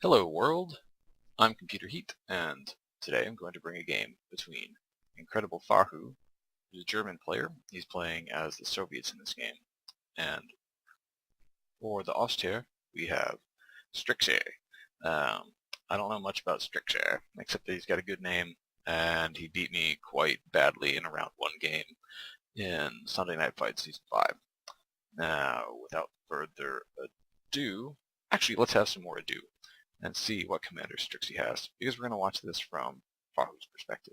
Hello world, I'm ComputerHeat, and today I'm going to bring a game between Incredible FaHu, who's a German player. He's playing as the Soviets in this game. And for the Austria, we have Strixeh. I don't know much about Strixeh, except that he's got a good name, and he beat me quite badly in a round 1 game in Sunday Night Fight Season 5. Now, without further ado, actually, let's have some more ado and see what commander Strixeh has, because we're going to watch this from FaHu's perspective.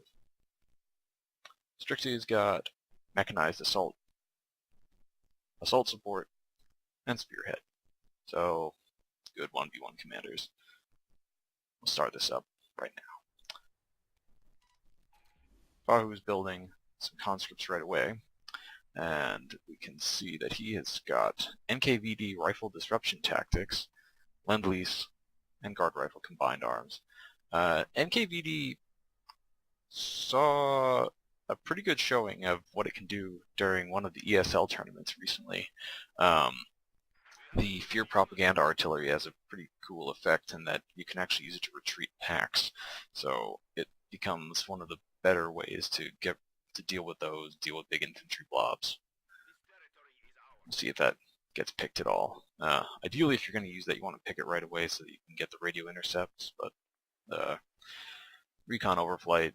Strixeh's got mechanized assault support, and spearhead. So, good 1v1 commanders. We'll start this up right now. FaHu's building some conscripts right away, and we can see that he has got NKVD rifle disruption tactics, Lend-Lease, and guard rifle combined arms. NKVD saw a pretty good showing of what it can do during one of the ESL tournaments recently. The fear propaganda artillery has a pretty cool effect in that you can actually use it to retreat packs, so it becomes one of the better ways to deal with big infantry blobs. We'll see if that gets picked at all. Ideally, if you're going to use that, you want to pick it right away so that you can get the radio intercepts, but recon overflight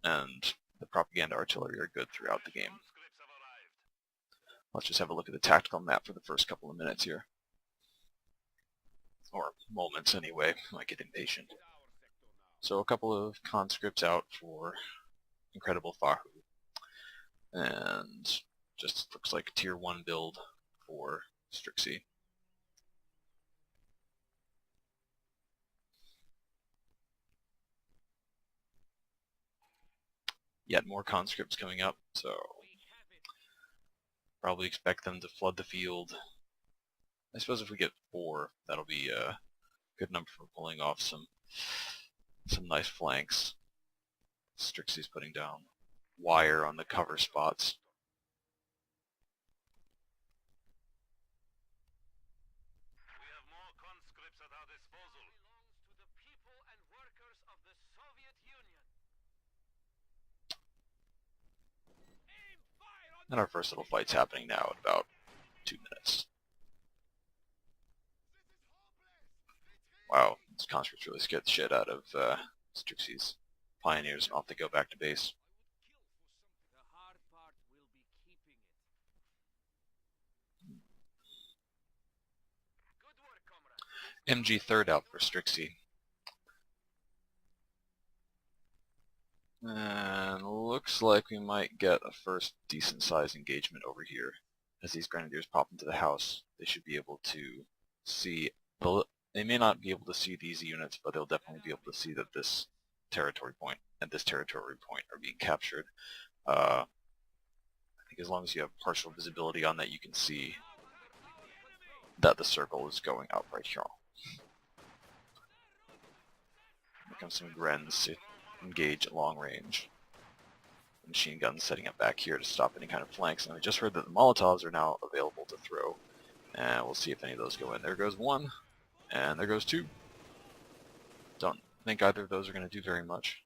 and the propaganda artillery are good throughout the game. Let's just have a look at the tactical map for the first couple of minutes here. Or moments anyway, I might get impatient. So a couple of conscripts out for Incredible FaHu. And just looks like a tier 1 build for Strixeh. Yet more conscripts coming up, so probably expect them to flood the field. I suppose if we get 4, that'll be a good number for pulling off some nice flanks. Strixeh's putting down wire on the cover spots. And our first little fight's happening now in about 2 minutes. Wow, this conscripts really scared the shit out of Strixeh's pioneers, and off they go back to base. MG third out for Strixeh. And looks like we might get a first decent sized engagement over here. As these grenadiers pop into the house, they should be able to see, they may not be able to see these units, but they'll definitely be able to see that this territory point and this territory point are being captured. I think as long as you have partial visibility on that, you can see that the circle is going out right here. Here comes some Grens to engage at long range. Machine guns setting up back here to stop any kind of flanks, and I just heard that the Molotovs are now available to throw, and we'll see if any of those go in. There goes 1, and there goes 2. Don't think either of those are going to do very much.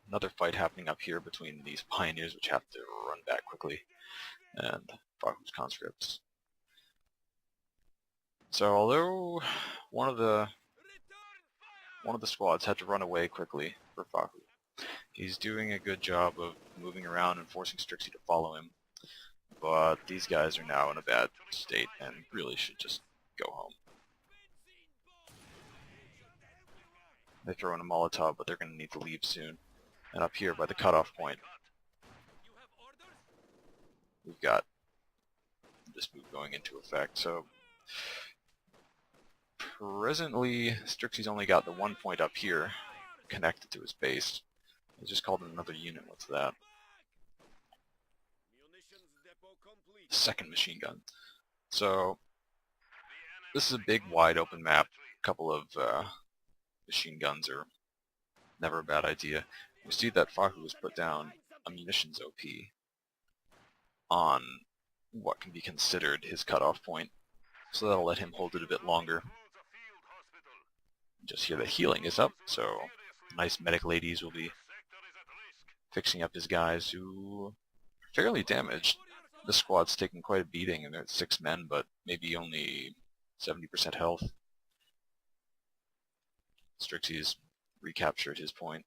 Another fight happening up here between these pioneers, which have to run back quickly, and FaHu's conscripts. So although one of the squads had to run away quickly for FaHu, he's doing a good job of moving around and forcing Strixeh to follow him. But these guys are now in a bad state and really should just go home. They throw in a Molotov, but they're going to need to leave soon. And up here by the cutoff point, we've got this move going into effect. So presently, Strixeh's only got the 1 point up here connected to his base. I just called another unit. What's that? Second machine gun. So this is a big, wide open map. A couple of machine guns are never a bad idea. We see that FaHu has put down a munitions OP on what can be considered his cutoff point. so that'll let him hold it a bit longer. Just hear that healing is up, so nice medic ladies will be fixing up his guys who are fairly damaged. This squad's taking quite a beating, and they're at 6 men, but maybe only 70% health. Strixeh's recaptured his point,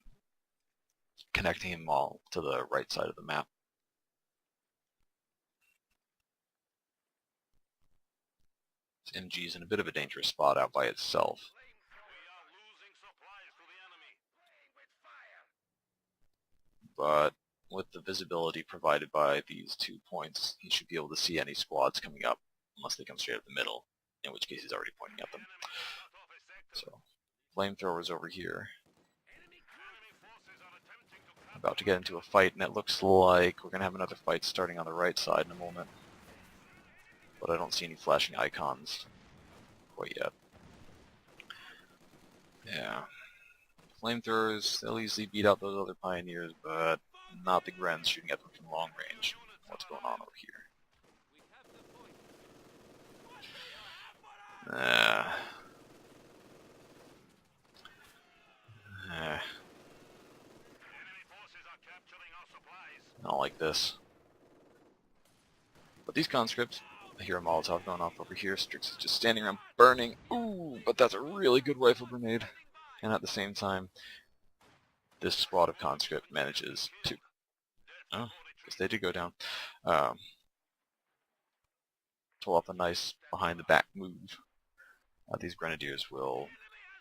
connecting him all to the right side of the map. This MG's in a bit of a dangerous spot out by itself. But with the visibility provided by these 2 points, he should be able to see any squads coming up, unless they come straight up the middle, in which case he's already pointing at them. So, flamethrowers over here. About to get into a fight, and it looks like we're going to have another fight starting on the right side in a moment. But I don't see any flashing icons quite yet. Yeah. Flamethrowers, they'll easily beat out those other pioneers, but not the Grens shooting at them from long range. What's going on over here? I don't like this. But these conscripts, I hear a Molotov going off over here. Strix is just standing around burning. Ooh, but that's a really good rifle grenade. And at the same time, this squad of conscript manages to... Oh, guess they did go down. Pull off a nice behind-the-back move. These grenadiers will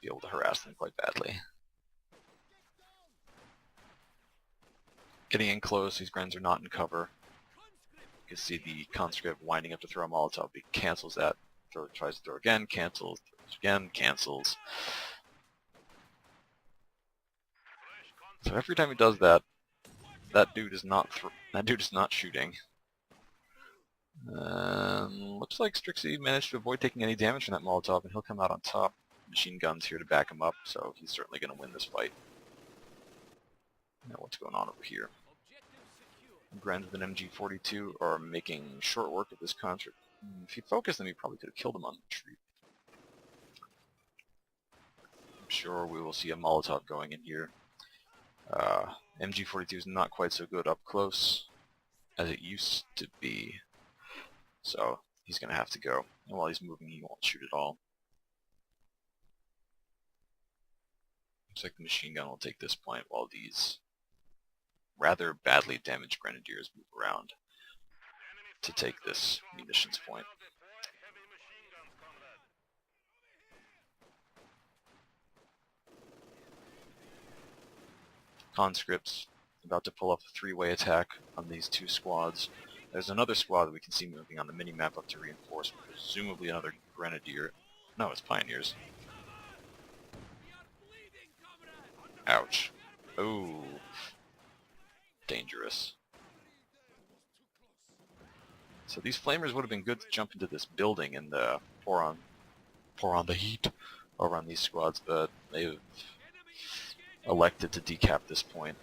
be able to harass them quite badly. Getting in close, these Grens are not in cover. You can see the conscript winding up to throw a Molotov. He cancels that. Tries to throw again, cancels, throws again, cancels. So every time he does that, that dude is not shooting. Looks like Strixeh managed to avoid taking any damage from that Molotov, and he'll come out on top. Machine guns here to back him up, so he's certainly going to win this fight. Now what's going on over here? Grens with an MG42 are making short work of this conscript. If he focused them, he probably could have killed him on the retreat. I'm sure we will see a Molotov going in here. MG42 is not quite so good up close as it used to be, so he's going to have to go. And while he's moving, he won't shoot at all. Looks like the machine gun will take this point while these rather badly damaged grenadiers move around to take this munitions point. Conscripts about to pull off a three-way attack on these 2 squads. There's another squad that we can see moving on the mini-map up to reinforce, presumably another grenadier. No, it's pioneers. Ouch. Ooh. Dangerous. So these flamers would have been good to jump into this building and pour on the heat over on these squads, but they've elected to decap this point.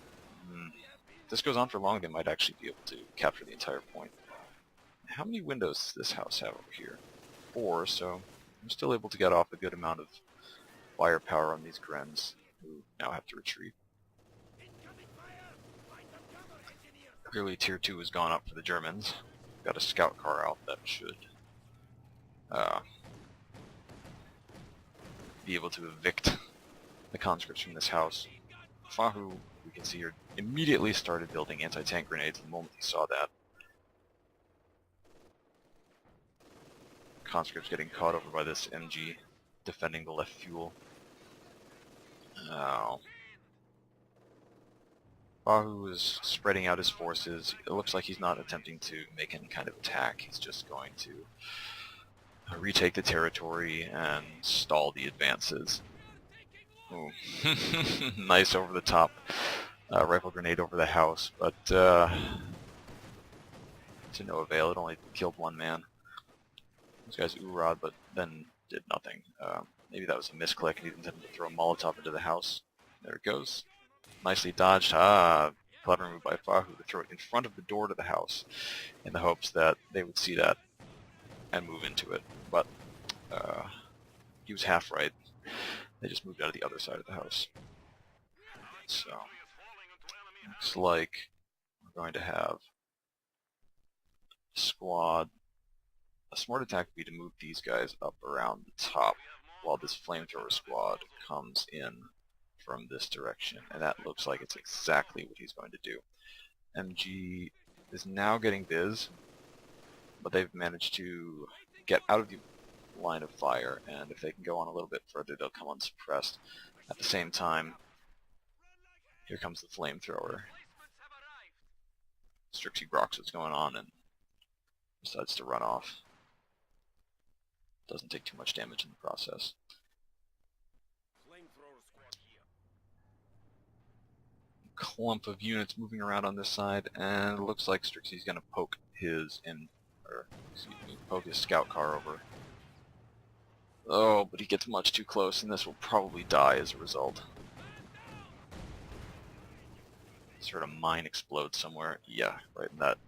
If this goes on for long, they might actually be able to capture the entire point. How many windows does this house have over here? 4, so I'm still able to get off a good amount of firepower on these Grens, who now have to retreat. Clearly Tier 2 has gone up for the Germans. Got a scout car out that should be able to evict the conscripts from this house. FaHu, we can see here, immediately started building anti-tank grenades the moment he saw that. Conscripts getting caught over by this MG, defending the left fuel. FaHu is spreading out his forces. It looks like he's not attempting to make any kind of attack. He's just going to retake the territory and stall the advances. Ooh. Nice over-the-top rifle grenade over the house, but to no avail. It only killed 1 man. This guy's Urad, but then did nothing. Maybe that was a misclick and he intended to throw a Molotov into the house. There it goes. Nicely dodged. Clever move by FaHu to throw it in front of the door to the house in the hopes that they would see that and move into it. But he was half right. They just moved out of the other side of the house. So, looks like we're going to have a squad. A smart attack would be to move these guys up around the top while this flamethrower squad comes in from this direction. And that looks like it's exactly what he's going to do. MG is now getting Biz, but they've managed to get out of the line of fire, and if they can go on a little bit further, they'll come unsuppressed. At the same time, here comes the flamethrower. Strixeh grokks what's going on and decides to run off. Doesn't take too much damage in the process. Clump of units moving around on this side, and it looks like Strixeh's going to poke his poke his scout car over. Oh, but he gets much too close, and this will probably die as a result. Sort of mine explodes somewhere. Yeah, right in that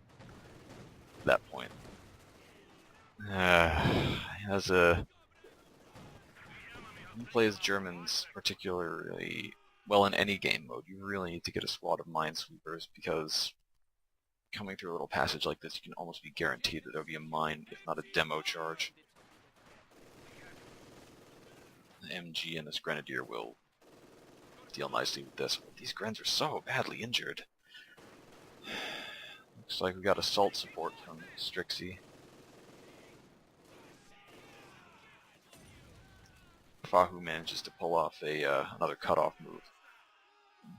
point. As a you play as Germans particularly well in any game mode, you really need to get a squad of minesweepers, because coming through a little passage like this, you can almost be guaranteed that there'll be a mine, if not a demo charge. The MG and this Grenadier will deal nicely with this. These Grens are so badly injured. Looks like we got assault support from Strixeh. FaHu manages to pull off another cutoff move.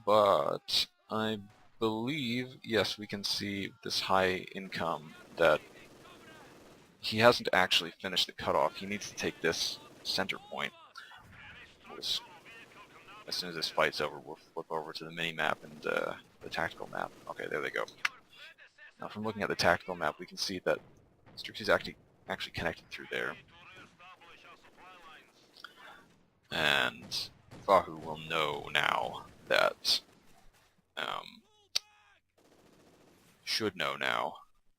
But I believe, yes, we can see this high income that he hasn't actually finished the cutoff. He needs to take this center point. As soon as this fight's over, we'll flip over to the mini-map and the tactical map. Okay, there they go. Now, from looking at the tactical map, we can see that Strixeh's actually connected through there. And FaHu will know now that, should know now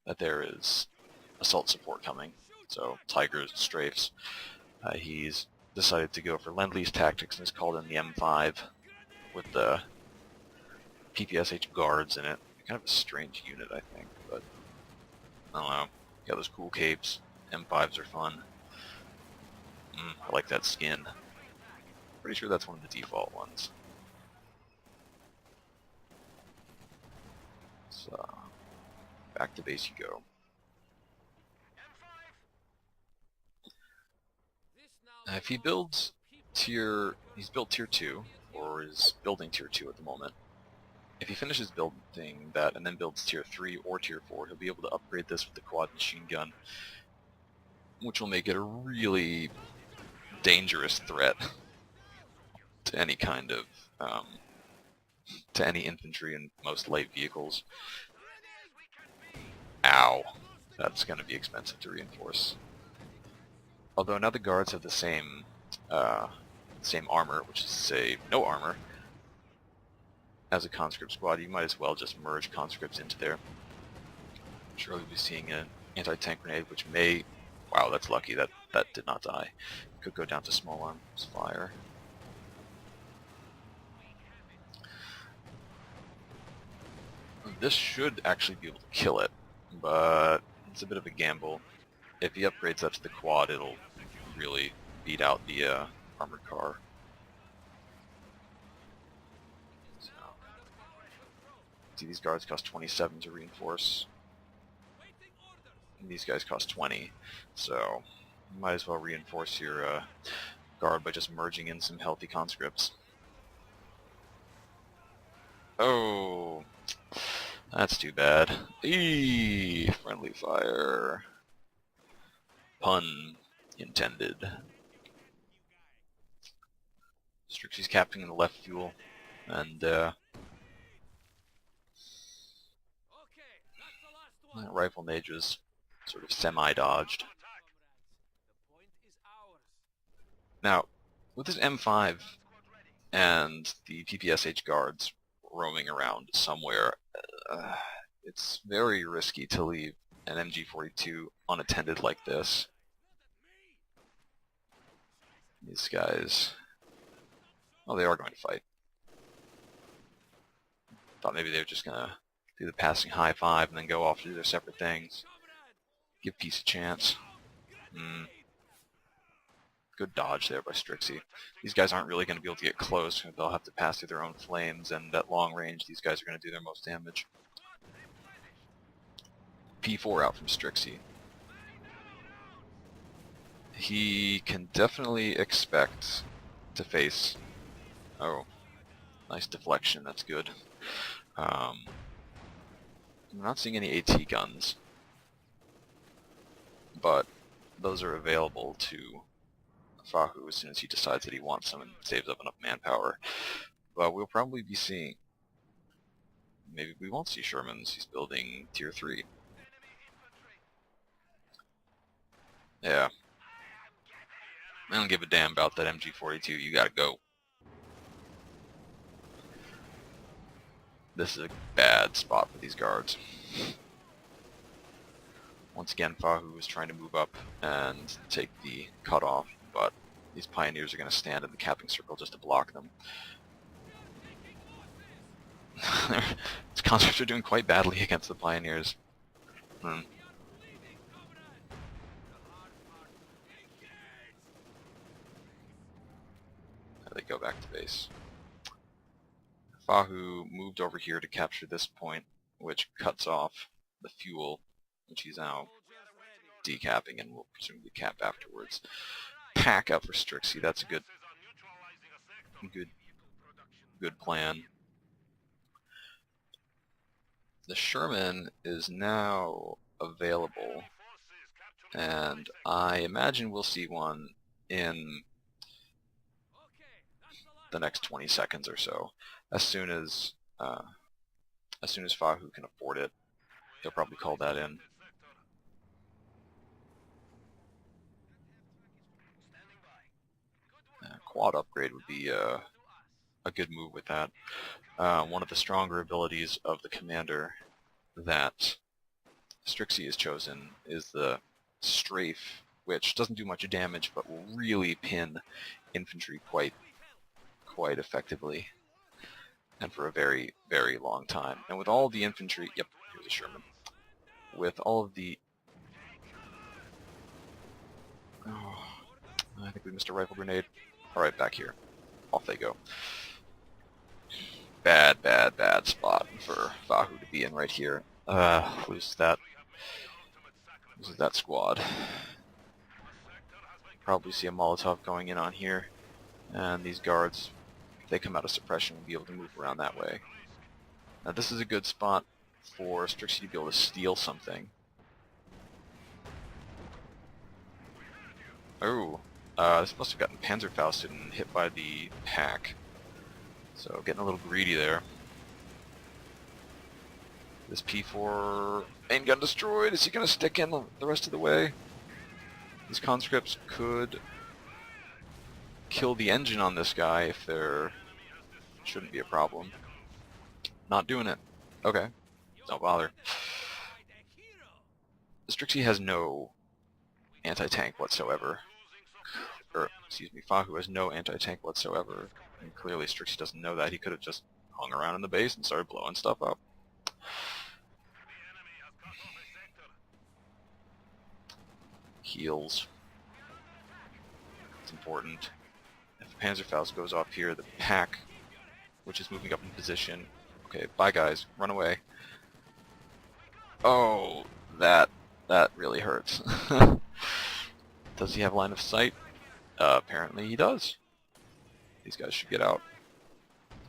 that there is assault support coming. So, Tigers and Strafes. He's decided to go for Lend-Lease tactics and has called in the M5 with the PPSH guards in it. Kind of a strange unit, I think, but I don't know. Got those cool capes. M5s are fun. I like that skin. Pretty sure that's one of the default ones. So, back to base you go. If he builds he's built tier 2, or is building tier 2 at the moment. If he finishes building that and then builds tier 3 or tier 4, he'll be able to upgrade this with the quad machine gun, which will make it a really dangerous threat to any kind of, to any infantry and most light vehicles. Ow. That's going to be expensive to reinforce. Although now the guards have the same armor, which is to say, no armor, as a conscript squad, you might as well just merge conscripts into there. I'm sure we'll be seeing an anti-tank grenade, which may... Wow, that's lucky. That did not die. Could go down to small arms fire. This should actually be able to kill it, but it's a bit of a gamble. If he upgrades that to the quad, it'll really beat out the armored car. So, see, these guards cost 27 to reinforce. And these guys cost 20, so you might as well reinforce your guard by just merging in some healthy conscripts. Oh, that's too bad. Eee, friendly fire. Pun intended. Strixeh's capturing the left fuel, and Rifle Mage was sort of semi-dodged. Now, with this M5 and the PPSH guards roaming around somewhere, it's very risky to leave an MG42 unattended like this. These guys... Oh, they are going to fight. Thought maybe they were just going to do the passing high five and then go off to do their separate things. Give peace a chance. Good dodge there by Strixeh. These guys aren't really going to be able to get close. They'll have to pass through their own flames, and at long range, these guys are going to do their most damage. P4 out from Strixeh. He can definitely expect to face... Oh, nice deflection, that's good. I'm not seeing any AT guns, but those are available to FaHu as soon as he decides that he wants them and saves up enough manpower. But we'll probably be seeing... Maybe we won't see Shermans. He's building Tier 3. Yeah. I don't give a damn about that MG42. You gotta go. This is a bad spot for these guards. Once again, FaHu is trying to move up and take the cutoff, but these pioneers are going to stand in the capping circle just to block them. These conscripts are doing quite badly against the pioneers. There they go back to base. FaHu moved over here to capture this point, which cuts off the fuel, which he's now decapping and will presumably cap afterwards. Pack up for Strixeh. That's a good plan. The Sherman is now available, and I imagine we'll see one in the next 20 seconds or so. As soon as FaHu can afford it, he'll probably call that in. Quad upgrade would be a good move with that. One of the stronger abilities of the commander that Strixeh has chosen is the Strafe, which doesn't do much damage but will really pin infantry quite effectively and for a very, very long time. And with all of the infantry... Yep, here's a Sherman. With all of the... Oh, I think we missed a rifle grenade. Alright, back here. Off they go. Bad spot for FaHu to be in right here. Loses that squad. Probably see a Molotov going in on here. And these guards, if they come out of suppression, will be able to move around that way. Now this is a good spot for Strixeh to be able to steal something. Oh, this must have gotten Panzerfausted and hit by the pack. So getting a little greedy there. This P4 ain't gun destroyed. Is he going to stick in the rest of the way? These conscripts could kill the engine on this guy if there shouldn't be a problem. Not doing it. Okay. Don't bother. Strixeh has no anti-tank whatsoever. Or, excuse me, FaHu has no anti-tank whatsoever. And clearly Strixeh doesn't know that. He could have just hung around in the base and started blowing stuff up. Heals. It's important. If the Panzerfaust goes off here, the pack, which is moving up in position... Okay, bye guys, run away. Oh, that really hurts. Does he have line of sight? Apparently he does. These guys should get out.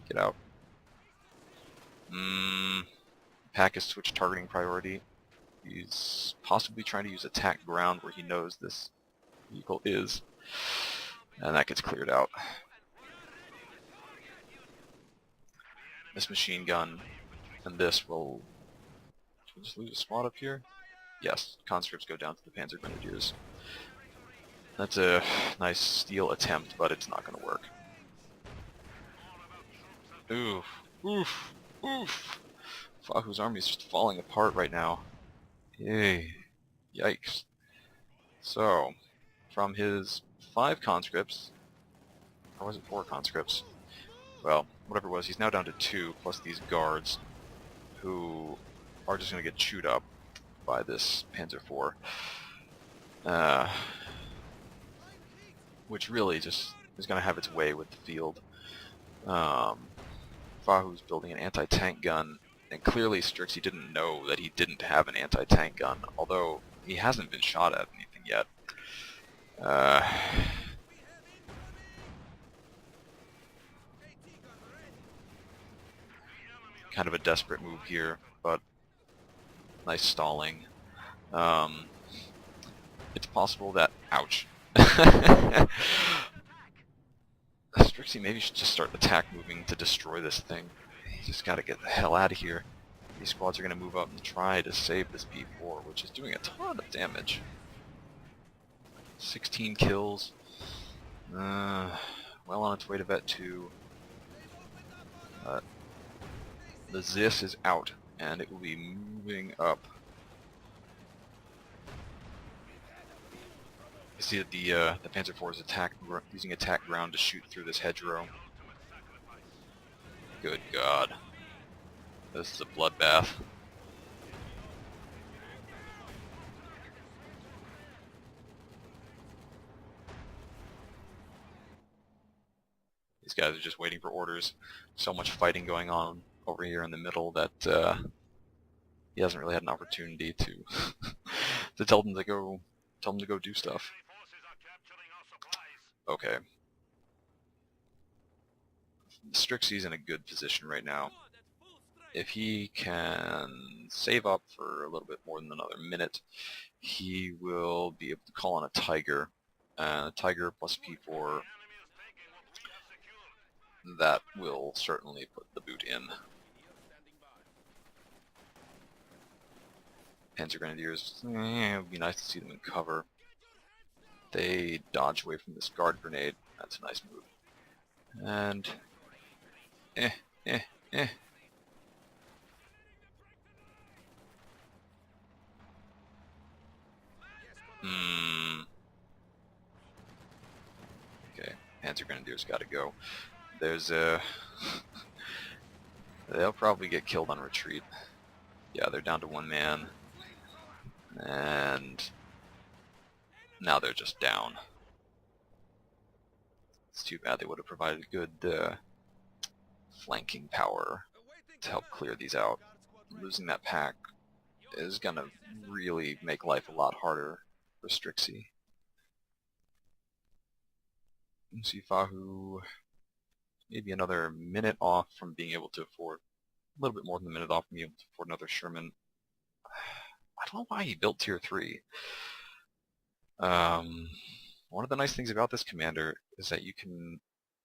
Get out. Pack has switched targeting priority. He's possibly trying to use attack ground where he knows this vehicle is. And that gets cleared out. This machine gun and this will... Should we just lose a squad up here? Yes, conscripts go down to the Panzer Grenadiers. That's a nice steal attempt, but it's not going to work. Oof. Oof. Oof. FaHu's army is just falling apart right now. Yay. Yikes. So, from his 5 conscripts, Or was it 4 conscripts? Well, whatever it was, he's now down to 2, plus these guards, who are just going to get chewed up by this Panzer IV. Which really just is going to have its way with the field. FaHu's building an anti-tank gun, and clearly Strixeh didn't know that he didn't have an anti-tank gun, although he hasn't been shot at anything yet. Kind of a desperate move here, but nice stalling. It's possible that... Ouch. Strixeh maybe should just start attack moving to destroy this thing. You just gotta get the hell out of here. These squads are gonna move up and try to save this P4, which is doing a ton of damage. 16 kills. Well on its way to Vet 2. The Zis is out, and it will be moving up. You see that the Panzer IV is using attack ground to shoot through this hedgerow. Good God. This is a bloodbath. These guys are just waiting for orders. So much fighting going on over here in the middle that he hasn't really had an opportunity to to tell them to go do stuff. Okay. Strixeh's in a good position right now. If he can save up for a little bit more than another minute, he will be able to call on a Tiger. Tiger plus P4. That will certainly put the boot in. Panzer Grenadiers, it would be nice to see them in cover. They dodge away from this guard grenade. That's a nice move. And... Okay, Panzer Grenadiers gotta go. There's a... They'll probably get killed on retreat. Yeah, they're down to 1 man. And... now they're just down. It's too bad. They would have provided good flanking power to help clear these out. Losing that pack is going to really make life a lot harder for Strixeh. You see FaHu maybe another minute off from being able to afford, a little bit more than a minute off from being able to afford another Sherman. I don't know why he built Tier 3. One of the nice things about this commander is that you can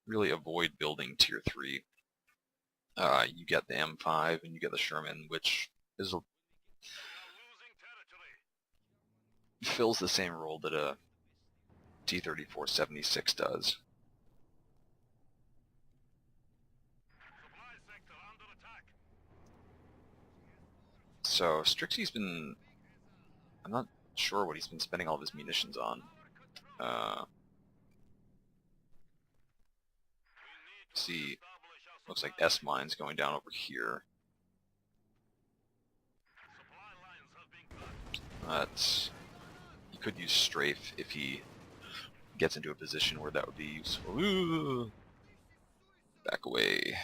really avoid building Tier 3. You get the M5 and you get the Sherman, which is fills the same role that a T-34-76 does. So Strixeh's been... I'm not sure what he's been spending all of his munitions on. See, looks like S-mines going down over here. He could use strafe if he gets into a position where that would be useful. Ooh, back away.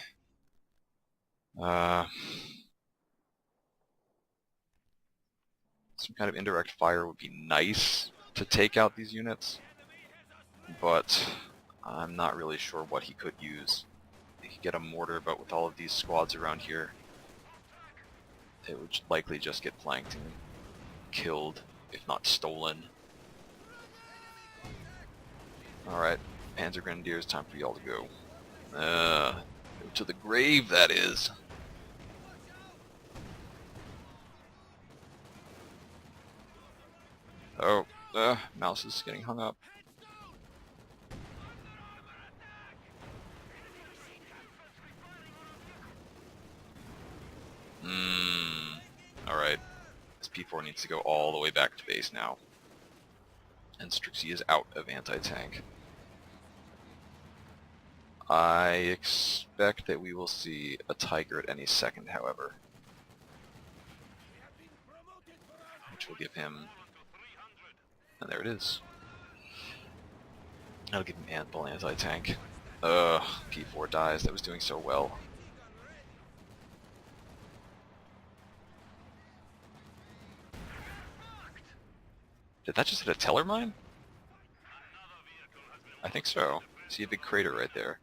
Some kind of indirect fire would be nice to take out these units, but I'm not really sure what he could use. He could get a mortar, but with all of these squads around here, it would likely just get flanked and killed, if not stolen. Alright, Panzer Grenadiers, time for y'all to go. Go to the grave, that is. Oh, mouse is getting hung up. Alright. This P4 needs to go all the way back to base now. And Strixeh is out of anti-tank. I expect that we will see a Tiger at any second, however, which will give him, and there it is. That'll give him ample anti-tank. Ugh, P4 dies. That was doing so well. Did that just hit a teller mine? I think so. See a big crater right there.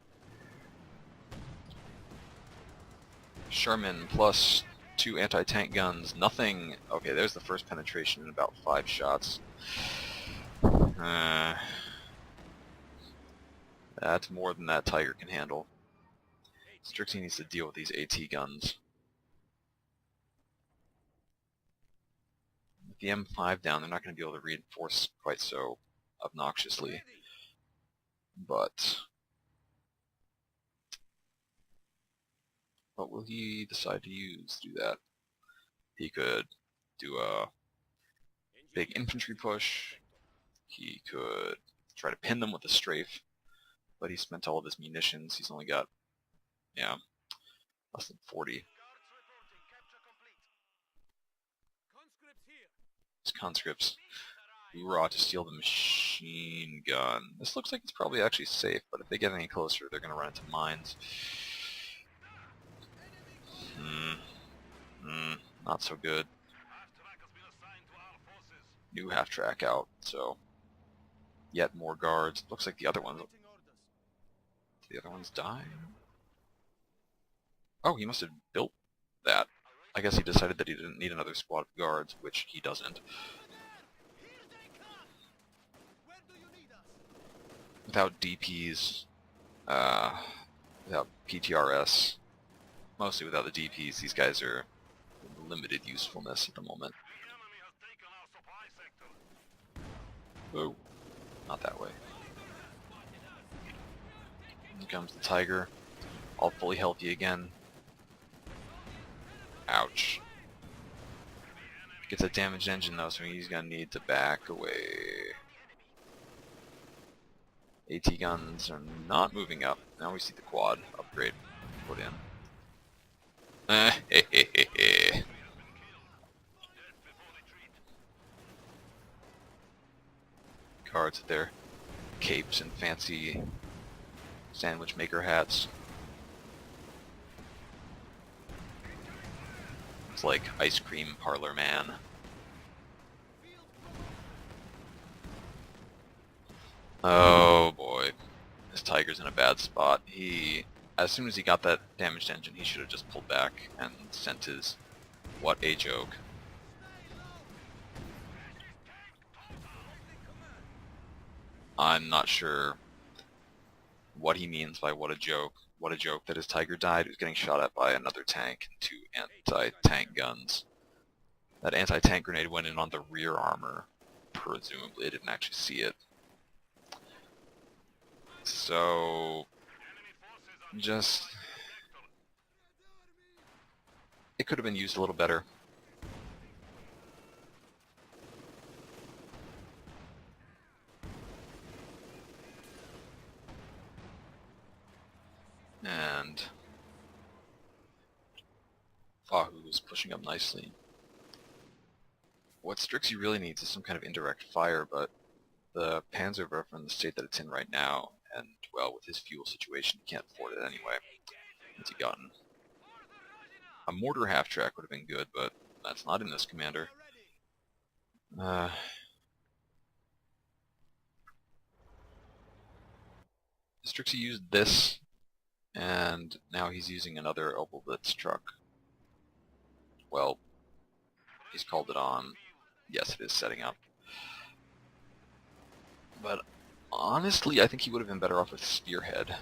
Sherman plus 2 anti-tank guns. Nothing. Okay, there's the first penetration in about 5 shots. That's more than that Tiger can handle. Strixeh needs to deal with these AT guns. With the M5 down, they're not going to be able to reinforce quite so obnoxiously. But what will he decide to use to do that? He could do a big infantry push. He could try to pin them with a strafe, but he spent all of his munitions. He's only got, yeah, less than 40. His conscripts, hoorah to steal the machine gun. This looks like it's probably actually safe, but if they get any closer, they're going to run into mines. Not so good. New half-track out, so yet more guards. Looks like the other ones. The other ones die? Oh, he must have built that. I guess he decided that he didn't need another squad of guards, which he doesn't. Without DPs, without PTRS, mostly without the DPs, these guys are limited usefulness at the moment. Oh, not that way. Here comes the Tiger, all fully healthy again. Ouch. Gets a damaged engine though, so he's gonna need to back away. AT guns are not moving up. Now we see the quad upgrade put in. Guards with their capes and fancy sandwich maker hats. It's like ice cream parlor man. Oh boy, this Tiger's in a bad spot. As soon as he got that damaged engine, he should have just pulled back and sent his, what a joke. I'm not sure what he means by what a joke. What a joke that his Tiger died. He was getting shot at by another tank and 2 anti-tank guns. That anti-tank grenade went in on the rear armor. Presumably, I didn't actually see it. So, just, it could have been used a little better. And FaHu is pushing up nicely. What Strixeh really needs is some kind of indirect fire, but the Panzerwerfer in the state that it's in right now, and, well, with his fuel situation, he can't afford it anyway. What's he gotten? A mortar half-track would have been good, but that's not in this commander. Strixeh used this, and now he's using another Opel Blitz truck. Well, he's called it on. Yes, it is setting up. But honestly, I think he would have been better off with Spearhead.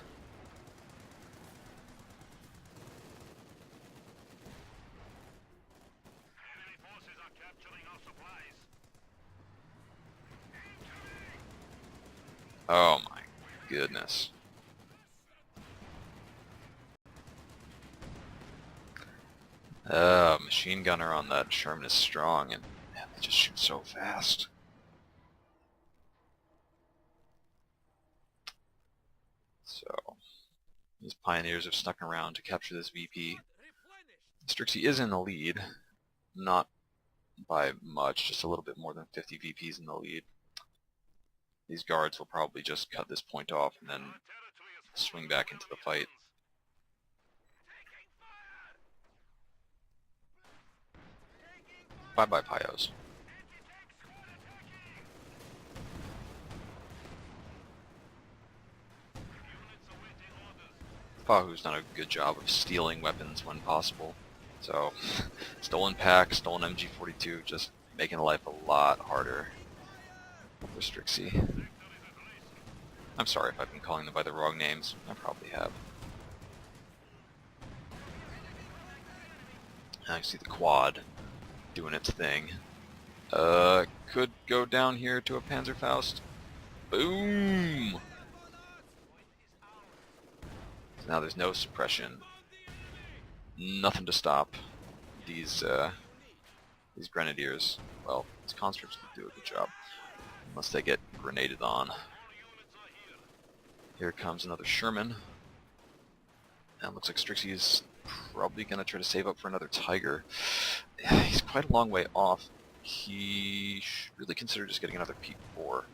Oh my goodness. Machine gunner on that Sherman is strong, and man, they just shoot so fast. So, These pioneers have snuck around to capture this VP. Strixeh is in the lead, not by much, just a little bit more than 50 VPs in the lead. These guards will probably just cut this point off and then swing back into the fight. Bye-bye, Pios. FaHu's done a good job of stealing weapons when possible. So, stolen pack, stolen MG42, just making life a lot harder for Strixeh. I'm sorry if I've been calling them by the wrong names. I probably have. Now you see the quad doing its thing. Could go down here to a Panzerfaust. Boom! Now there's no suppression. Nothing to stop these grenadiers. Well, these conscripts do a good job. Unless they get grenaded on. Here comes another Sherman. And it looks like Strixeh is probably going to try to save up for another Tiger. He's quite a long way off. He should really consider just getting another P4.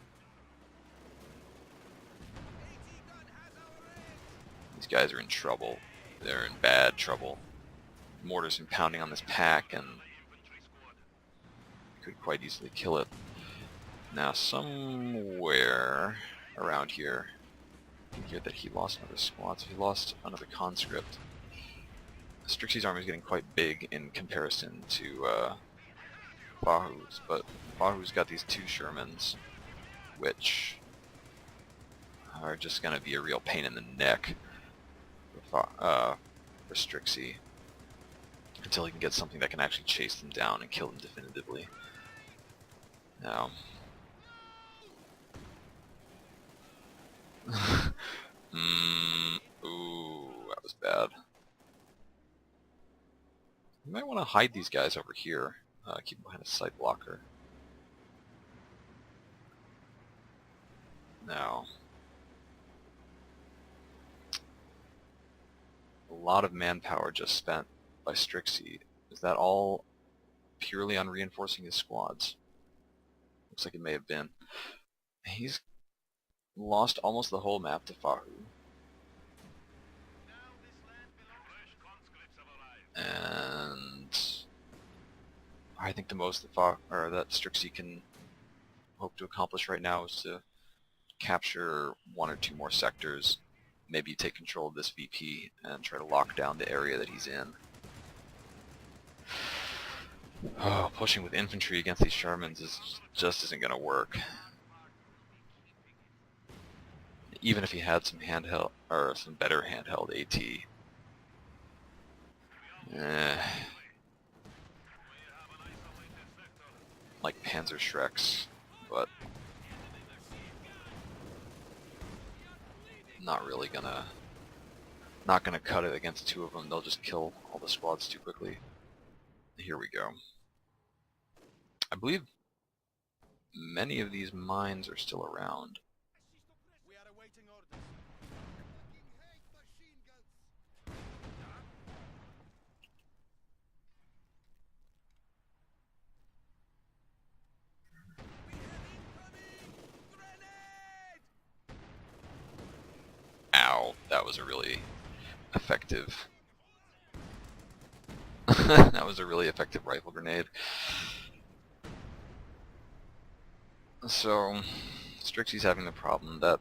These guys are in trouble. They're in bad trouble. Mortar's been pounding on this pack and could quite easily kill it. Now somewhere around here, I hear that he lost another squad, so he lost another conscript. Strixeh's army is getting quite big in comparison to FaHu's, but FaHu's got these two Shermans, which are just going to be a real pain in the neck for Strixeh until he can get something that can actually chase them down and kill them definitively. Now, ooh, that was bad. You might want to hide these guys over here. Keep them behind a side blocker. Now, a lot of manpower just spent by Strixeh. Is that all purely on reinforcing his squads? Looks like it may have been. He's lost almost the whole map to FaHu. And I think the most that Strixeh can hope to accomplish right now is to capture one or two more sectors, maybe take control of this VP and try to lock down the area that he's in. Oh, pushing with infantry against these Shermans just isn't going to work. Even if he had some handheld or some better handheld AT. Like Panzer Shreks, but not gonna cut it against two of them. They'll just kill all the squads too quickly. Here we go. I believe many of these mines are still around. Ow, that was a really effective that was a really effective rifle grenade. So, Strixeh's having the problem that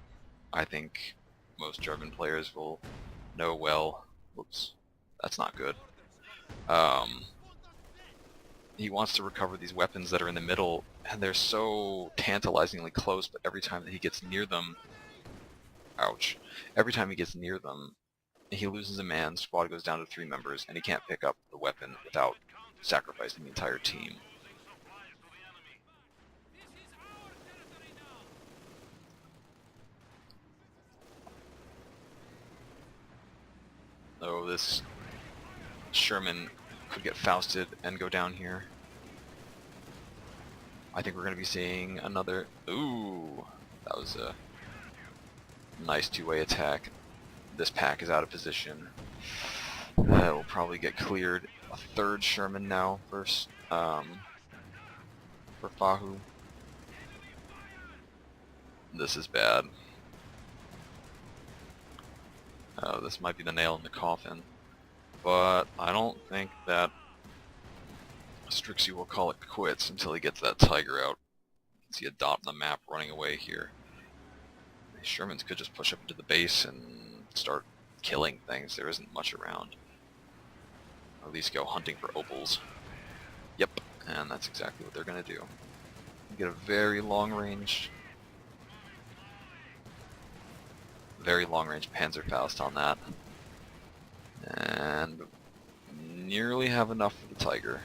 I think most German players will know well. Whoops, that's not good. He wants to recover these weapons that are in the middle, and they're so tantalizingly close, but every time that he gets near them, ouch, every time he gets near them, he loses a man, squad goes down to 3 members, and he can't pick up the weapon without sacrificing the entire team. Oh, this Sherman could get Fausted and go down here. I think we're going to be seeing another... Ooh, that was a nice two-way attack. this pack is out of position. That will probably get cleared. A third Sherman now for FaHu. This is bad. This might be the nail in the coffin, but I don't think that Strixeh will call it quits until he gets that Tiger out. You can see a dot on the map running away here. The Shermans could just push up into the base and start killing things. There isn't much around. Or at least go hunting for opals. Yep, and that's exactly what they're going to do. You get a very long-range Panzerfaust on that. And nearly have enough for the Tiger.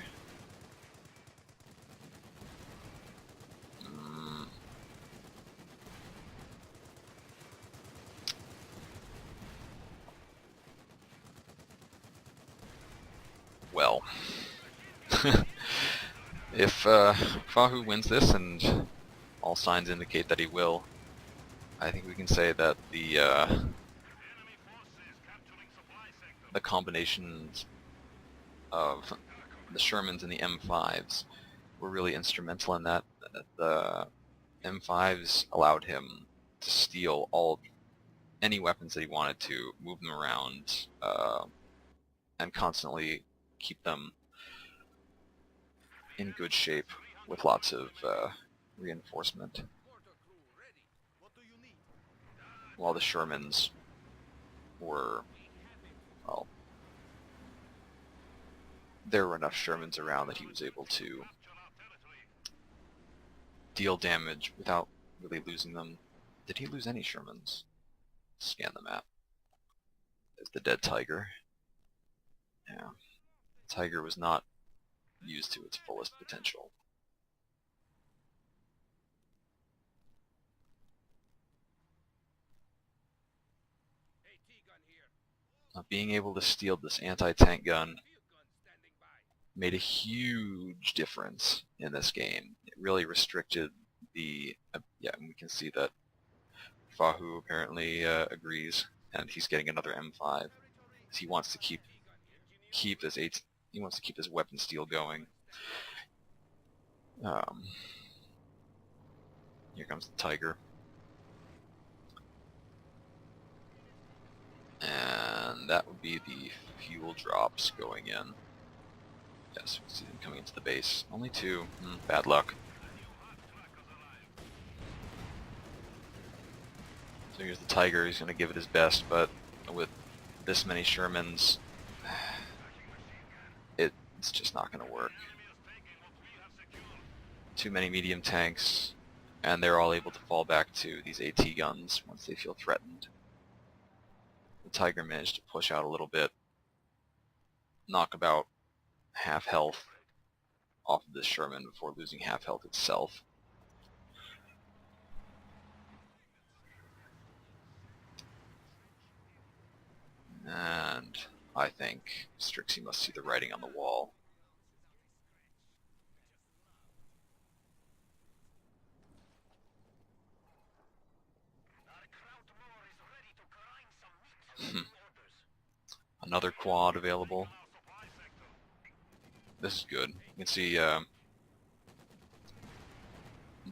Well, if FaHu wins this, and all signs indicate that he will, I think we can say that the combinations of the Shermans and the M5s were really instrumental in that. The M5s allowed him to steal any weapons that he wanted to, move them around, and constantly keep them in good shape with lots of reinforcement. While the Shermans were, well, there were enough Shermans around that he was able to deal damage without really losing them. Did he lose any Shermans? Scan the map. There's the dead Tiger. Yeah. Tiger was not used to its fullest potential. Now, being able to steal this anti-tank gun made a huge difference in this game. It really restricted the... yeah, and we can see that FaHu apparently agrees, and he's getting another M5. He wants to keep this he wants to keep his weapon steal going. Here comes the Tiger. And that would be the fuel drops going in. Yes, we see them coming into the base. Only two. Bad luck. So here's the Tiger. He's going to give it his best, but with this many Shermans, it's just not going to work. Too many medium tanks, and they're all able to fall back to these AT guns once they feel threatened. The Tiger managed to push out a little bit, knock about half health off of this Sherman before losing half health itself. And I think Strixeh must see the writing on the wall. Another quad available. This is good. You can see that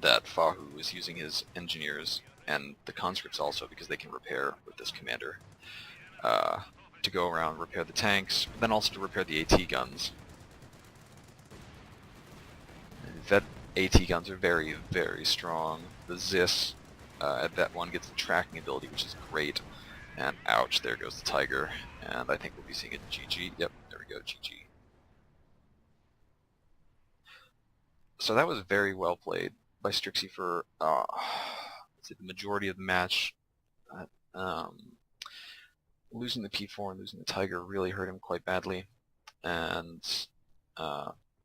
FaHu is using his engineers and the conscripts also, because they can repair with this commander, to go around, repair the tanks, but then also to repair the AT guns. And that AT guns are very, very strong. The Zis at that one gets the tracking ability, which is great. And ouch, there goes the Tiger. And I think we'll be seeing a GG. Yep, there we go, GG. So that was very well played by Strixeh for the majority of the match. Losing the P4 and losing the Tiger really hurt him quite badly, and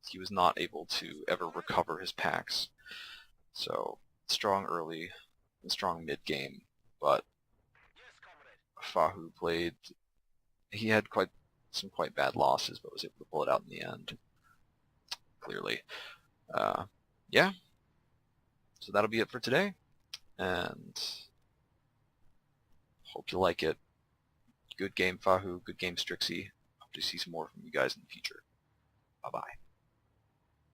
he was not able to ever recover his packs. So strong early and strong mid-game, but FaHu played... he had some quite bad losses, but was able to pull it out in the end, clearly. Yeah, so that'll be it for today, and hope you like it. Good game, FaHu. Good game, Strixeh. Hope to see some more from you guys in the future. Bye-bye.